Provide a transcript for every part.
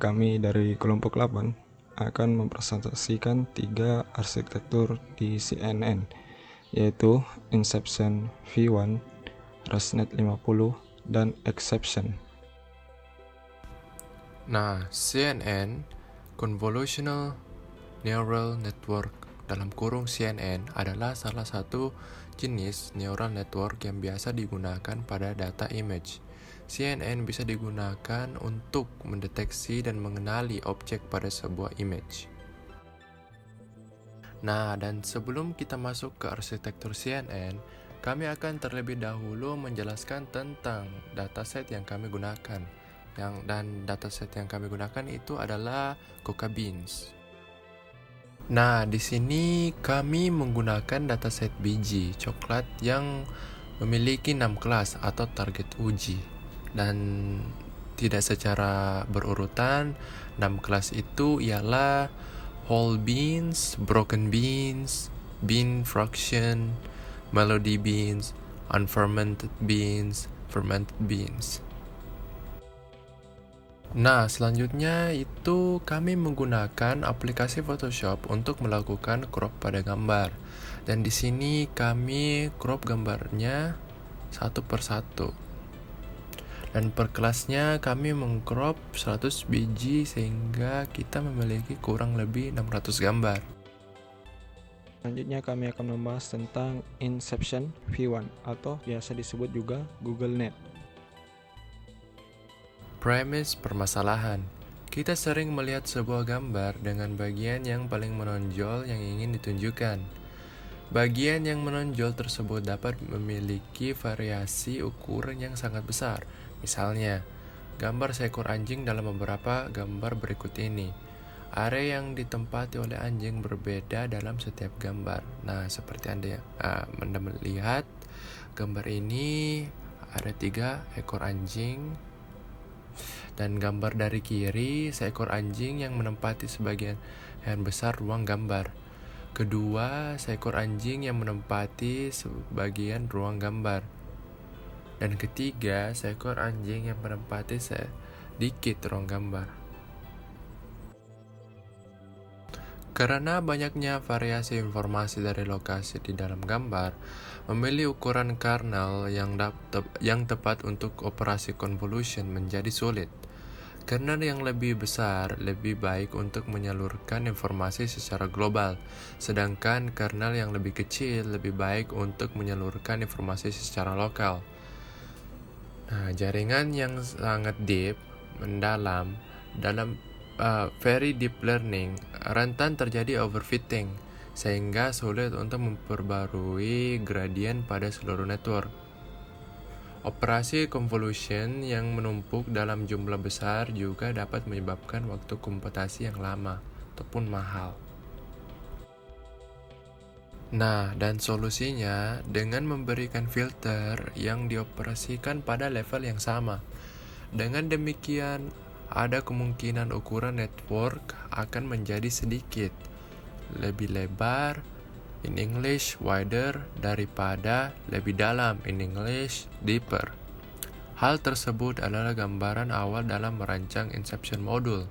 kami dari kelompok 8 akan mempresentasikan 3 arsitektur di CNN, yaitu Inception V1, ResNet 50, dan Exception. Nah, CNN, Convolutional Neural Network dalam kurung CNN adalah salah satu jenis neural network yang biasa digunakan pada data image. CNN bisa digunakan untuk mendeteksi dan mengenali objek pada sebuah image. Nah, dan sebelum kita masuk ke arsitektur CNN, kami akan terlebih dahulu menjelaskan tentang dataset yang kami gunakan. Dan dataset yang kami gunakan itu adalah Coca Beans. Nah, di sini kami menggunakan dataset biji coklat yang memiliki 6 kelas atau target uji. Dan tidak secara berurutan, 6 kelas itu ialah whole beans, broken beans, bean fraction, melody beans, unfermented beans, fermented beans. Nah, selanjutnya itu kami menggunakan aplikasi Photoshop untuk melakukan crop pada gambar. Dan di sini kami crop gambarnya satu per satu. Dan per kelasnya kami mengcrop 100 biji sehingga kita memiliki kurang lebih 600 gambar. Selanjutnya kami akan membahas tentang Inception V1 atau biasa disebut juga Google Net. Premise permasalahan. Kita sering melihat sebuah gambar dengan bagian yang paling menonjol yang ingin ditunjukkan. Bagian yang menonjol tersebut dapat memiliki variasi ukuran yang sangat besar. Misalnya, gambar seekor anjing dalam beberapa gambar berikut ini. Area yang ditempati oleh anjing berbeda dalam setiap gambar. Nah, seperti Anda melihat gambar ini ada 3 ekor anjing. Dan gambar dari kiri, seekor anjing yang menempati sebagian yang besar ruang gambar. Kedua, seekor anjing yang menempati sebagian ruang gambar. Dan ketiga, seekor anjing yang menempati sedikit ruang gambar. Karena banyaknya variasi informasi dari lokasi di dalam gambar, memilih ukuran kernel yang tepat untuk operasi convolution menjadi sulit. Kernel yang lebih besar lebih baik untuk menyalurkan informasi secara global, sedangkan kernel yang lebih kecil lebih baik untuk menyalurkan informasi secara lokal. Nah, jaringan yang sangat deep, mendalam, dalam very deep learning, rentan terjadi overfitting, sehingga sulit untuk memperbarui gradien pada seluruh network. Operasi convolution yang menumpuk dalam jumlah besar juga dapat menyebabkan waktu komputasi yang lama ataupun mahal. Nah, dan solusinya dengan memberikan filter yang dioperasikan pada level yang sama. Dengan demikian, ada kemungkinan ukuran network akan menjadi sedikit lebih lebar, in English wider, daripada lebih dalam, in English deeper. Hal tersebut adalah gambaran awal dalam merancang Inception module.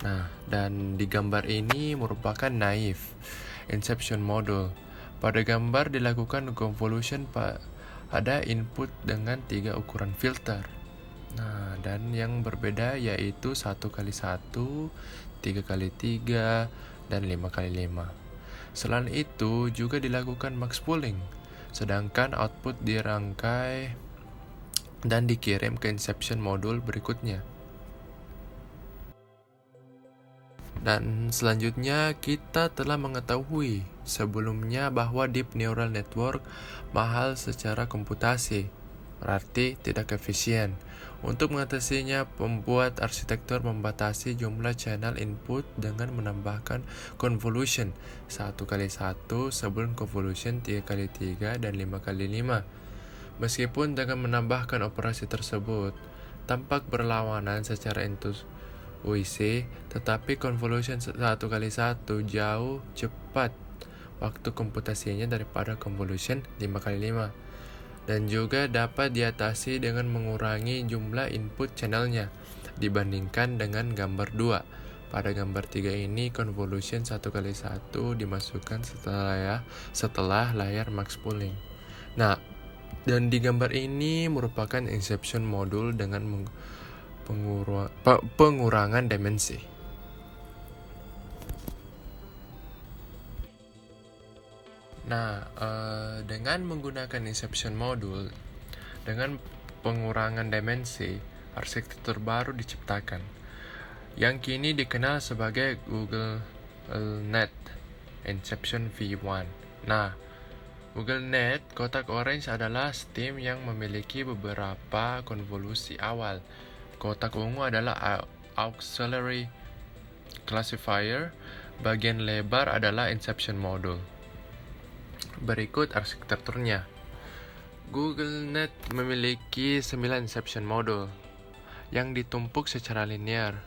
Nah, dan di gambar ini merupakan naif Inception module. Pada gambar dilakukan convolution pada input dengan 3 ukuran filter. Nah, dan yang berbeda yaitu 1x1, 3x3, dan 5x5. Selain itu, juga dilakukan max pooling, sedangkan output dirangkai dan dikirim ke Inception module berikutnya. Dan selanjutnya, kita telah mengetahui sebelumnya bahwa Deep Neural Network mahal secara komputasi, berarti tidak efisien. Untuk mengatasinya, pembuat arsitektur membatasi jumlah channel input dengan menambahkan convolution 1x1 sebelum convolution 3x3 dan 5x5. Meskipun dengan menambahkan operasi tersebut tampak berlawanan secara intuisi, tetapi convolution 1x1 jauh cepat waktu komputasinya daripada convolution 5x5. Dan juga dapat diatasi dengan mengurangi jumlah input channelnya. dibandingkan dengan gambar 2. Pada gambar 3 ini convolution 1x1 dimasukkan setelah layar max pooling. Nah, dan di gambar ini merupakan inception modul dengan pengurangan dimensi. Nah, dengan menggunakan inception modul dengan pengurangan dimensi, arsitektur baru diciptakan yang kini dikenal sebagai Google Net Inception V1. Nah, Google Net kotak orange adalah stem yang memiliki beberapa konvolusi awal. Kotak ungu adalah auxiliary classifier. Bagian lebar adalah inception module. Berikut arsitekturnya. Google Net memiliki 9 inception module yang ditumpuk secara linear.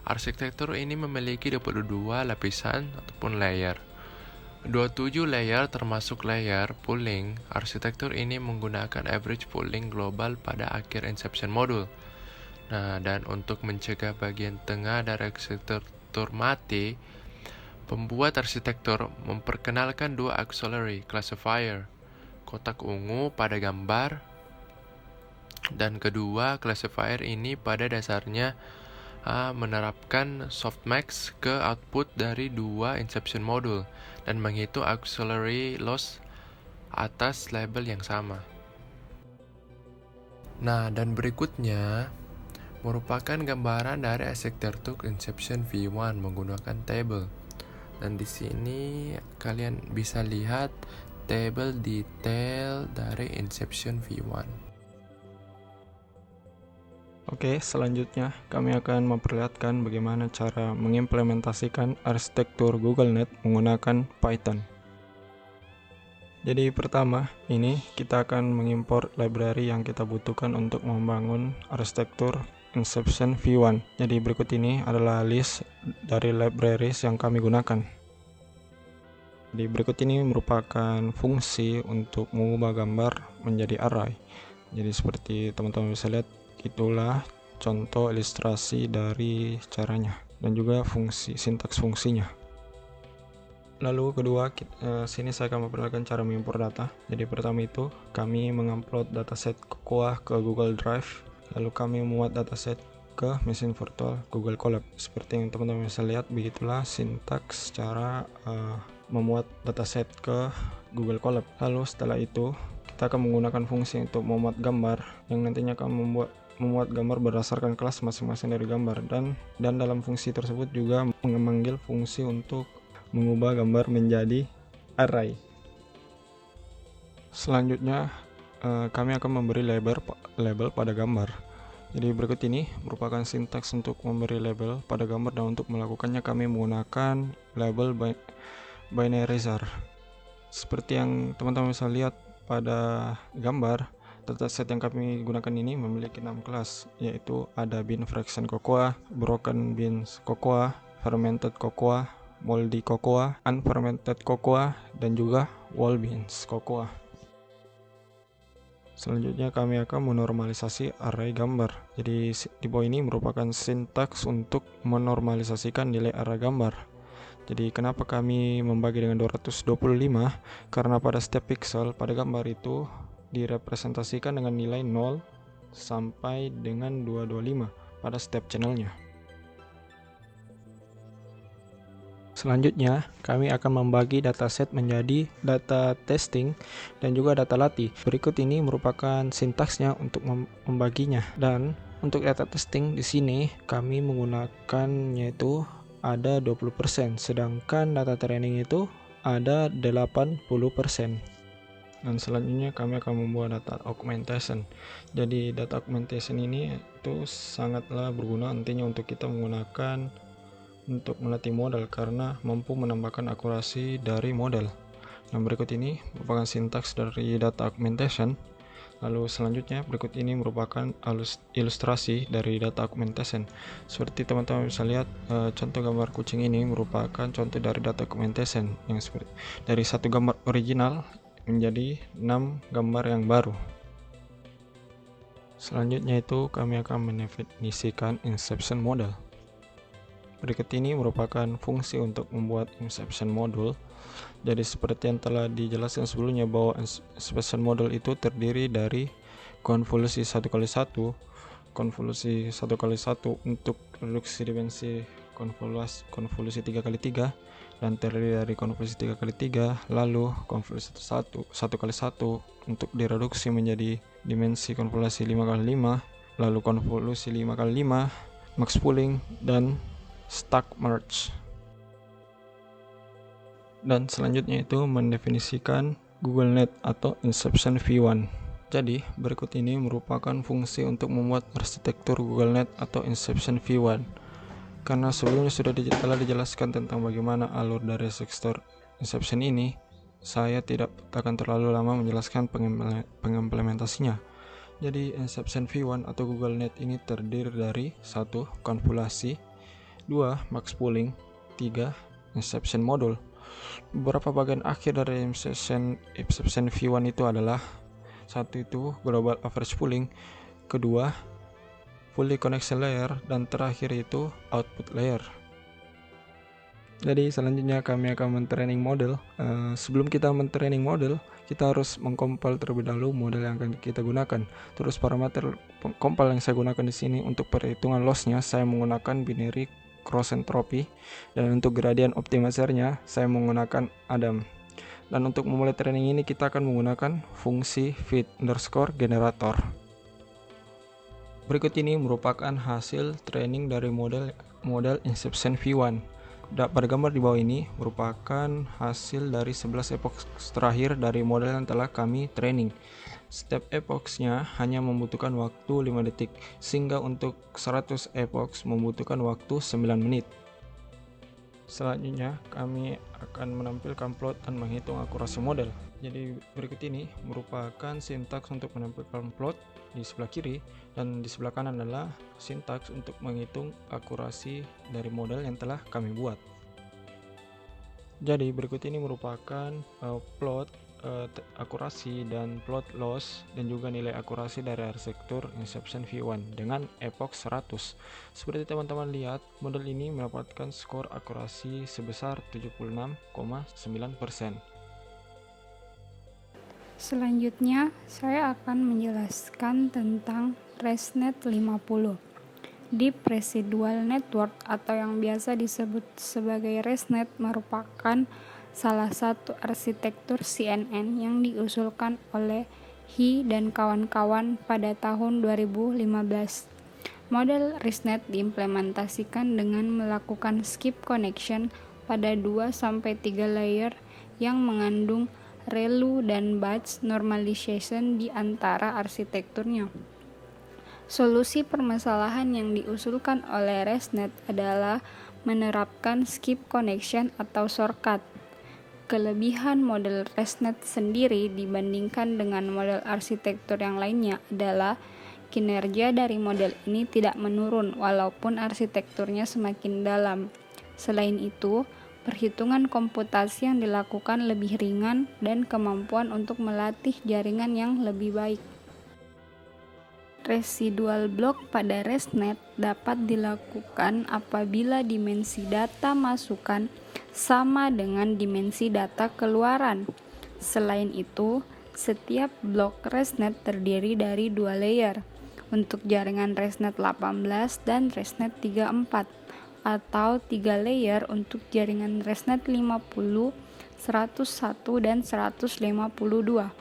Arsitektur ini memiliki 22 lapisan ataupun layer. 27 layer termasuk layer pooling. Arsitektur ini menggunakan average pooling global pada akhir inception module. Nah, dan untuk mencegah bagian tengah dari arsitektur mati, pembuat arsitektur memperkenalkan dua auxiliary classifier, kotak ungu pada gambar, dan kedua classifier ini pada dasarnya menerapkan softmax ke output dari dua inception module dan menghitung auxiliary loss atas label yang sama. Nah, dan berikutnya merupakan gambaran dari arsitektur inception V1 menggunakan table. Dan di sini kalian bisa lihat tabel detail dari inception V1. Oke, selanjutnya kami akan memperlihatkan bagaimana cara mengimplementasikan arsitektur Google Net menggunakan Python. Jadi pertama, ini kita akan mengimport library yang kita butuhkan untuk membangun arsitektur Inception V1. Jadi berikut ini adalah list dari libraries yang kami gunakan. Di berikut ini merupakan fungsi untuk mengubah gambar menjadi array. Jadi seperti teman-teman bisa lihat, itulah contoh ilustrasi dari caranya dan juga fungsi sintaks fungsinya. Lalu kedua, sini saya akan memperlihatkan cara mengimport data. Jadi pertama itu kami mengupload dataset Cocoa ke Google Drive. Lalu kami memuat dataset ke mesin virtual Google Colab. Seperti yang teman-teman bisa lihat, begitulah sintaks cara memuat dataset ke Google Colab. Lalu setelah itu kita akan menggunakan fungsi untuk memuat gambar yang nantinya akan memuat gambar berdasarkan kelas masing-masing dari gambar, dan dalam fungsi tersebut juga memanggil fungsi untuk mengubah gambar menjadi array. Selanjutnya kami akan memberi label pada gambar. Jadi berikut ini merupakan sintaks untuk memberi label pada gambar, dan untuk melakukannya kami menggunakan label binarizer. Seperti yang teman-teman bisa lihat pada gambar, dataset yang kami gunakan ini memiliki 6 kelas, yaitu ada bean fraction cocoa, broken beans cocoa, fermented cocoa, moldy cocoa, unfermented cocoa, dan juga whole beans cocoa. Selanjutnya kami akan menormalisasi array gambar. Jadi di bawah ini merupakan sintaks untuk menormalisasikan nilai array gambar. Jadi kenapa kami membagi dengan 225? Karena pada setiap pixel pada gambar itu direpresentasikan dengan nilai 0 sampai dengan 225 pada setiap channelnya. Selanjutnya, kami akan membagi dataset menjadi data testing dan juga data latih. Berikut ini merupakan sintaksnya untuk membaginya. Dan untuk data testing di sini kami menggunakannya itu ada 20%, sedangkan data training itu ada 80%. Dan selanjutnya kami akan membuat data augmentation. Jadi data augmentation ini itu sangatlah berguna nantinya untuk kita menggunakan untuk melatih model, karena mampu menambahkan akurasi dari model. Yang berikut ini merupakan sintaks dari data augmentation. Lalu selanjutnya berikut ini merupakan ilustrasi dari data augmentation. Seperti teman-teman bisa lihat, contoh gambar kucing ini merupakan contoh dari data augmentation yang seperti dari satu gambar original menjadi 6 gambar yang baru. Selanjutnya itu kami akan mendefinisikan inception model. Berikut ini merupakan fungsi untuk membuat inception model. Jadi seperti yang telah dijelaskan sebelumnya bahwa inception model itu terdiri dari konvolusi 1x1, konvolusi 1x1 untuk reduksi dimensi konvolusi 3x3, dan terdiri dari konvolusi 3x3, lalu konvolusi 1x1 untuk direduksi menjadi dimensi konvolusi 5x5, lalu konvolusi 5x5, max pooling, dan stack merge. Dan selanjutnya itu mendefinisikan GoogleNet atau Inception V1. Jadi berikut ini merupakan fungsi untuk membuat arsitektur GoogleNet atau Inception V1. Karena sebelumnya telah dijelaskan tentang bagaimana alur dari arsitektur Inception ini, saya tidak akan terlalu lama menjelaskan pengimplementasinya. Jadi Inception V1 atau GoogleNet ini terdiri dari 1. Konvolasi, 2. Max pooling, 3. Inception module. Beberapa bagian akhir dari Inception V1 itu adalah 1. Itu global average pooling, kedua fully connection layer, dan terakhir itu output layer. Jadi selanjutnya kami akan mentraining model. Sebelum kita mentraining model, kita harus mengcompile terlebih dahulu model yang akan kita gunakan. Terus parameter compile yang saya gunakan di sini untuk perhitungan lossnya saya menggunakan binary cross entropy, dan untuk gradient optimizer-nya saya menggunakan Adam. Dan untuk memulai training ini kita akan menggunakan fungsi fit_generator. Berikut ini merupakan hasil training dari model Inception V1. Pada gambar di bawah ini merupakan hasil dari 11 epoch terakhir dari model yang telah kami training. Setiap epochnya hanya membutuhkan waktu 5 detik, sehingga untuk 100 epoch membutuhkan waktu 9 menit. Selanjutnya kami akan menampilkan plot dan menghitung akurasi model. Jadi berikut ini merupakan sintaks untuk menampilkan plot di sebelah kiri, dan di sebelah kanan adalah sintaks untuk menghitung akurasi dari model yang telah kami buat. Jadi berikut ini merupakan plot akurasi dan plot loss dan juga nilai akurasi dari arsitektur Inception V1 dengan epoch 100. Seperti teman-teman lihat, model ini mendapatkan skor akurasi sebesar 76,9%. Selanjutnya, saya akan menjelaskan tentang ResNet 50. Deep Residual Network atau yang biasa disebut sebagai ResNet merupakan salah satu arsitektur CNN yang diusulkan oleh He dan kawan-kawan pada tahun 2015. Model ResNet diimplementasikan dengan melakukan skip connection pada 2-3 layer yang mengandung ReLU dan batch normalization di antara arsitekturnya. Solusi permasalahan yang diusulkan oleh ResNet adalah menerapkan skip connection atau shortcut. Kelebihan model ResNet sendiri dibandingkan dengan model arsitektur yang lainnya adalah kinerja dari model ini tidak menurun walaupun arsitekturnya semakin dalam. Selain itu, perhitungan komputasi yang dilakukan lebih ringan dan kemampuan untuk melatih jaringan yang lebih baik. Residual block pada ResNet dapat dilakukan apabila dimensi data masukan sama dengan dimensi data keluaran. Selain itu, setiap blok ResNet terdiri dari 2 layer untuk jaringan ResNet 18 dan ResNet 34, atau 3 layer untuk jaringan ResNet 50, 101, dan 152.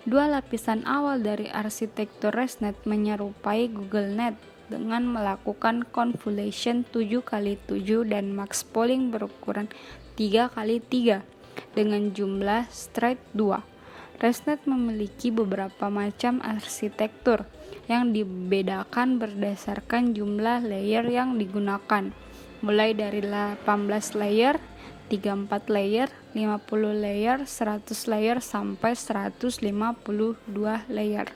Dua lapisan awal dari arsitektur ResNet menyerupai GoogleNet dengan melakukan convolution 7x7 dan max pooling berukuran 3x3 dengan jumlah stride 2. ResNet memiliki beberapa macam arsitektur yang dibedakan berdasarkan jumlah layer yang digunakan, mulai dari 18 layer, 34 layer, 50 layer, 100 layer, sampai 152 layer.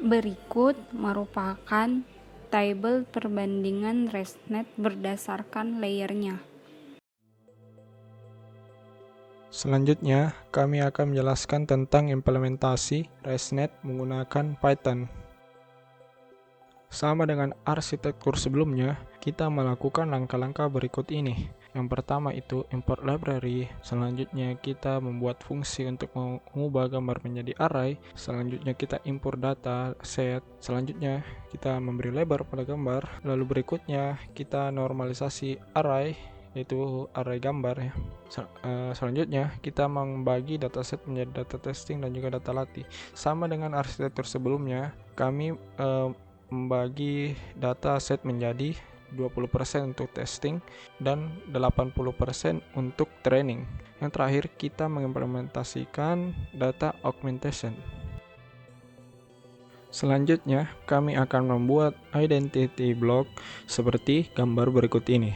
Berikut merupakan tabel perbandingan ResNet berdasarkan layernya. Selanjutnya, kami akan menjelaskan tentang implementasi ResNet menggunakan Python. Sama dengan arsitektur sebelumnya, kita melakukan langkah-langkah berikut ini. Yang pertama itu import library, selanjutnya kita membuat fungsi untuk mengubah gambar menjadi array, selanjutnya kita import data set, selanjutnya kita memberi lebar pada gambar, lalu berikutnya kita normalisasi array, yaitu array gambar ya. Selanjutnya kita membagi dataset menjadi data testing dan juga data latih. Sama dengan arsitektur sebelumnya, kami membagi dataset menjadi 20% untuk testing dan 80% untuk training. Yang terakhir kita mengimplementasikan data augmentation. Selanjutnya kami akan membuat identity block seperti gambar berikut ini.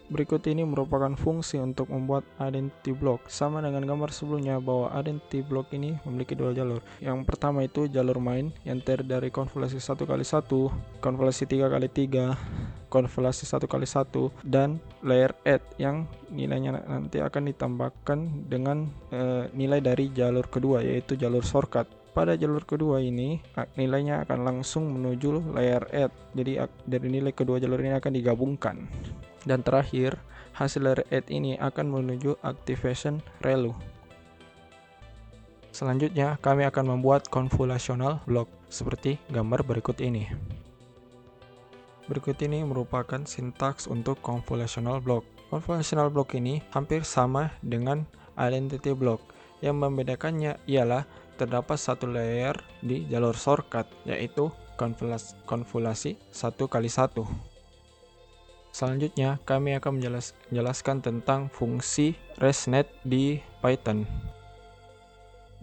Berikut ini merupakan fungsi untuk membuat identity block. Sama dengan gambar sebelumnya bahwa identity block ini memiliki dua jalur. Yang pertama itu jalur main yang terdiri dari konvolasi 1x1, konvolasi 3x3, konvolasi 1x1, dan layer add yang nilainya nanti akan ditambahkan dengan nilai dari jalur kedua, yaitu jalur shortcut. Pada jalur kedua ini nilainya akan langsung menuju layer add. Jadi dari nilai kedua jalur ini akan digabungkan. Dan terakhir, hasil layer add ini akan menuju activation ReLU. Selanjutnya, kami akan membuat convolutional block seperti gambar berikut ini. Berikut ini merupakan sintaks untuk convolutional block. Convolutional block ini hampir sama dengan identity block. Yang membedakannya ialah terdapat satu layer di jalur shortcut, yaitu konvolasi 1x1. Selanjutnya, kami akan menjelaskan tentang fungsi ResNet di Python.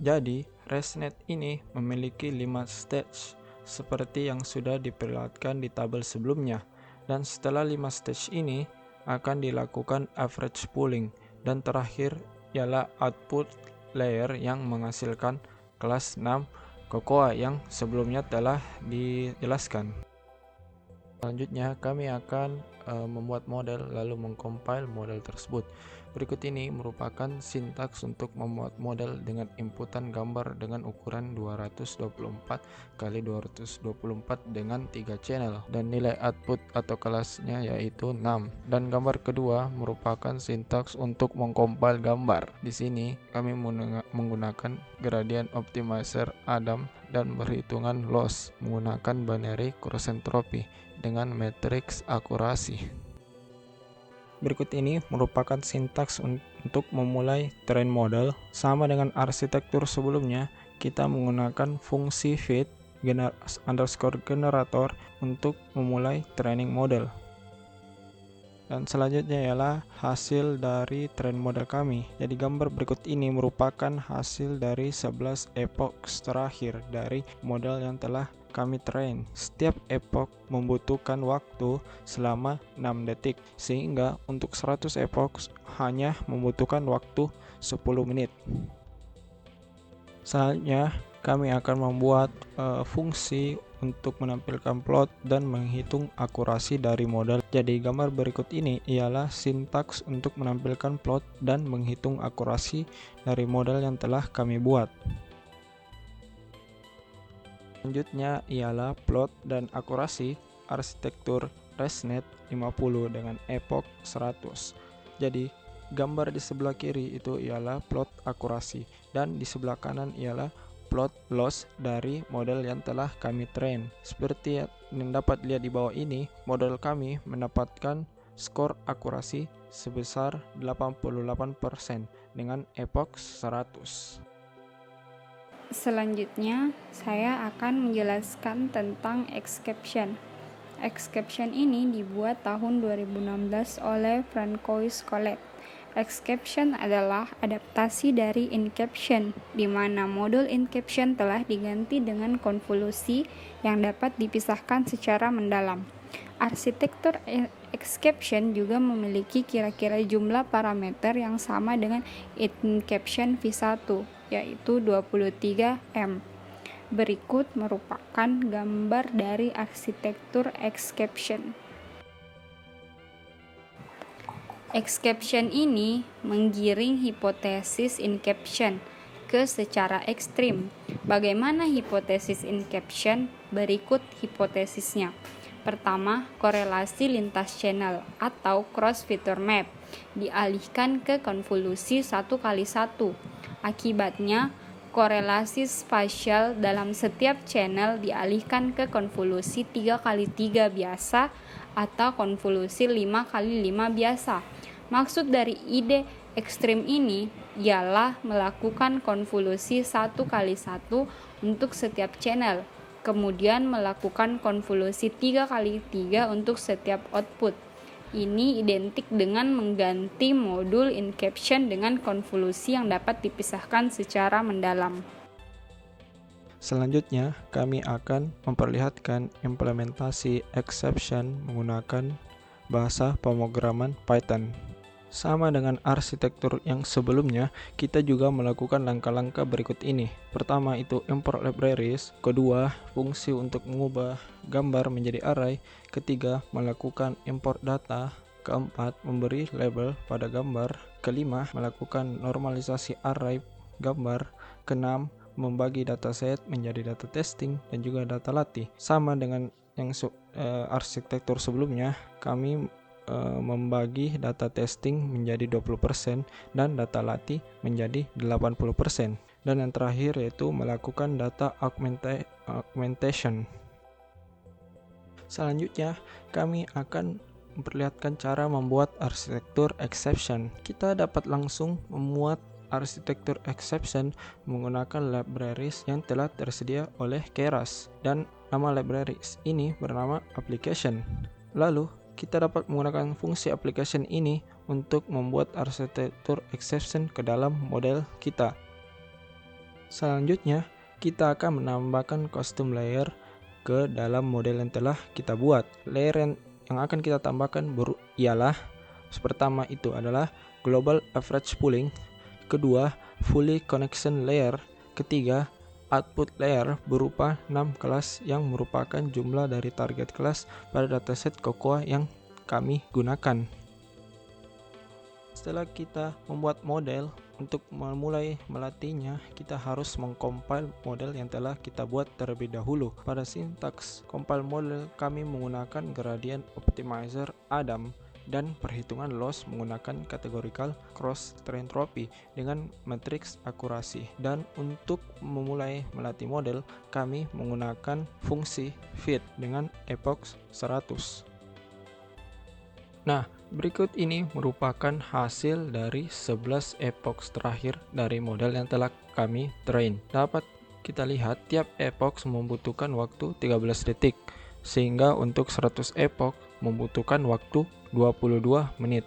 Jadi, ResNet ini memiliki 5 stage, seperti yang sudah diperlihatkan di tabel sebelumnya. Dan setelah 5 stage ini, akan dilakukan average pooling. Dan terakhir, ialah output layer yang menghasilkan kelas 6 Cocoa yang sebelumnya telah dijelaskan. Selanjutnya kami akan membuat model lalu mengcompile model tersebut. Berikut ini merupakan sintaks untuk membuat model dengan inputan gambar dengan ukuran 224 x 224 dengan 3 channel dan nilai output atau kelasnya yaitu 6. Dan gambar kedua merupakan sintaks untuk mengcompile gambar. Di sini kami menggunakan gradient optimizer Adam dan perhitungan loss menggunakan binary cross entropy dengan matriks akurasi. Berikut ini merupakan sintaks untuk memulai train model. Sama dengan arsitektur sebelumnya, kita menggunakan fungsi feed _generator untuk memulai training model. Dan selanjutnya ialah hasil dari train model kami. Jadi gambar berikut ini merupakan hasil dari 11 epoch terakhir dari model yang telah kami train. Setiap epoch membutuhkan waktu selama 6 detik, sehingga untuk 100 epoch hanya membutuhkan waktu 10 menit. Selanjutnya kami akan membuat fungsi untuk menampilkan plot dan menghitung akurasi dari model. Jadi gambar berikut ini ialah sintaks untuk menampilkan plot dan menghitung akurasi dari model yang telah kami buat. Selanjutnya ialah plot dan akurasi arsitektur ResNet 50 dengan epoch 100. Jadi gambar di sebelah kiri itu ialah plot akurasi dan di sebelah kanan ialah plot loss dari model yang telah kami train. Seperti yang dapat lihat di bawah ini, model kami mendapatkan skor akurasi sebesar 88% dengan epoch 100. Selanjutnya, saya akan menjelaskan tentang Exception. Exception ini dibuat tahun 2016 oleh Francois Collet. Exception adalah adaptasi dari Incaption, di mana modul Incaption telah diganti dengan konvolusi yang dapat dipisahkan secara mendalam. Arsitektur Exception juga memiliki kira-kira jumlah parameter yang sama dengan Incaption v1, yaitu 23M. Berikut merupakan gambar dari arsitektur Exception. Exception ini menggiring hipotesis inception ke secara ekstrim. Bagaimana hipotesis inception? Berikut hipotesisnya. Pertama, korelasi lintas channel atau cross feature map dialihkan ke konvolusi 1x1. Akibatnya, korelasi spasial dalam setiap channel dialihkan ke konvolusi 3x3 biasa atau konvolusi 5x5 biasa. Maksud dari ide ekstrim ini ialah melakukan konvolusi 1x1 untuk setiap channel, kemudian melakukan konvolusi 3x3 untuk setiap output. Ini identik dengan mengganti modul inception dengan konvolusi yang dapat dipisahkan secara mendalam. Selanjutnya, kami akan memperlihatkan implementasi exception menggunakan bahasa pemrograman Python. Sama dengan arsitektur yang sebelumnya, kita juga melakukan langkah-langkah berikut ini. Pertama itu import libraries, kedua fungsi untuk mengubah gambar menjadi array, ketiga melakukan import data, keempat memberi label pada gambar, kelima melakukan normalisasi array gambar, keenam membagi dataset menjadi data testing dan juga data latih. Sama dengan yang arsitektur sebelumnya, kami membagi data testing menjadi 20% dan data latih menjadi 80%. Dan yang terakhir yaitu melakukan data augmentation. Selanjutnya, kami akan memperlihatkan cara membuat arsitektur exception. Kita dapat langsung membuat arsitektur exception menggunakan libraries yang telah tersedia oleh Keras, dan nama libraries ini bernama application. Lalu kita dapat menggunakan fungsi application ini untuk membuat arsitektur exception ke dalam model kita. Selanjutnya, kita akan menambahkan custom layer ke dalam model yang telah kita buat. Layer yang akan kita tambahkan ialah pertama itu adalah global average pooling, kedua fully connection layer, ketiga output layer berupa 6 kelas yang merupakan jumlah dari target kelas pada dataset Cocoa yang kami gunakan. Setelah kita membuat model, untuk memulai melatihnya kita harus mengcompile model yang telah kita buat terlebih dahulu. Pada sintaks compile model kami menggunakan gradient optimizer Adam dan perhitungan loss menggunakan categorical cross entropy dengan matriks akurasi. Dan untuk memulai melatih model, kami menggunakan fungsi fit dengan epoch 100. Nah, berikut ini merupakan hasil dari 11 epoch terakhir dari model yang telah kami train. Dapat kita lihat tiap epoch membutuhkan waktu 13 detik, sehingga untuk 100 epoch membutuhkan waktu 22 menit.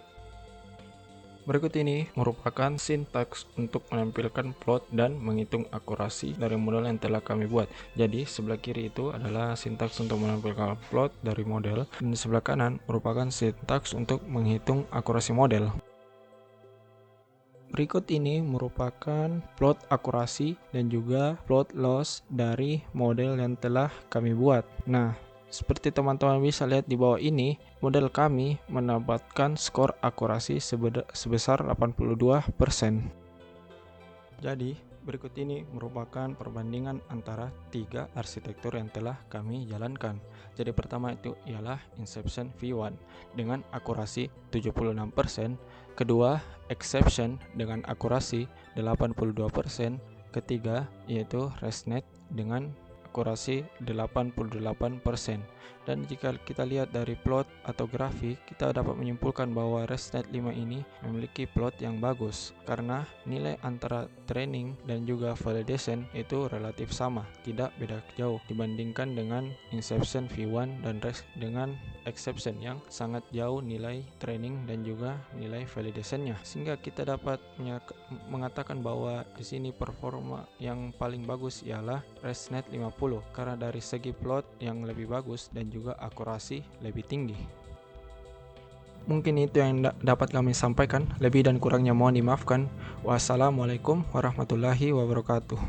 Berikut ini merupakan sintaks untuk menampilkan plot dan menghitung akurasi dari model yang telah kami buat. Jadi sebelah kiri itu adalah sintaks untuk menampilkan plot dari model, dan di sebelah kanan merupakan sintaks untuk menghitung akurasi model. Berikut ini merupakan plot akurasi dan juga plot loss dari model yang telah kami buat. Nah, seperti teman-teman bisa lihat di bawah ini, model kami mendapatkan skor akurasi sebesar 82%. Jadi, berikut ini merupakan perbandingan antara 3 arsitektur yang telah kami jalankan. Jadi pertama itu ialah Inception V1 dengan akurasi 76%, kedua Exception dengan akurasi 82%, ketiga yaitu ResNet dengan akurasi 88%. Dan jika kita lihat dari plot atau grafik, kita dapat menyimpulkan bahwa ResNet 5 ini memiliki plot yang bagus karena nilai antara training dan juga validation itu relatif sama, tidak beda jauh dibandingkan dengan Inception V1 dan dengan Exception yang sangat jauh nilai training dan juga nilai validationnya, sehingga kita dapat mengatakan bahwa di sini performa yang paling bagus ialah ResNet 50 karena dari segi plot yang lebih bagus dan juga akurasi lebih tinggi. Mungkin itu yang dapat kami sampaikan. Lebih dan kurangnya mohon dimaafkan. Wassalamualaikum warahmatullahi wabarakatuh.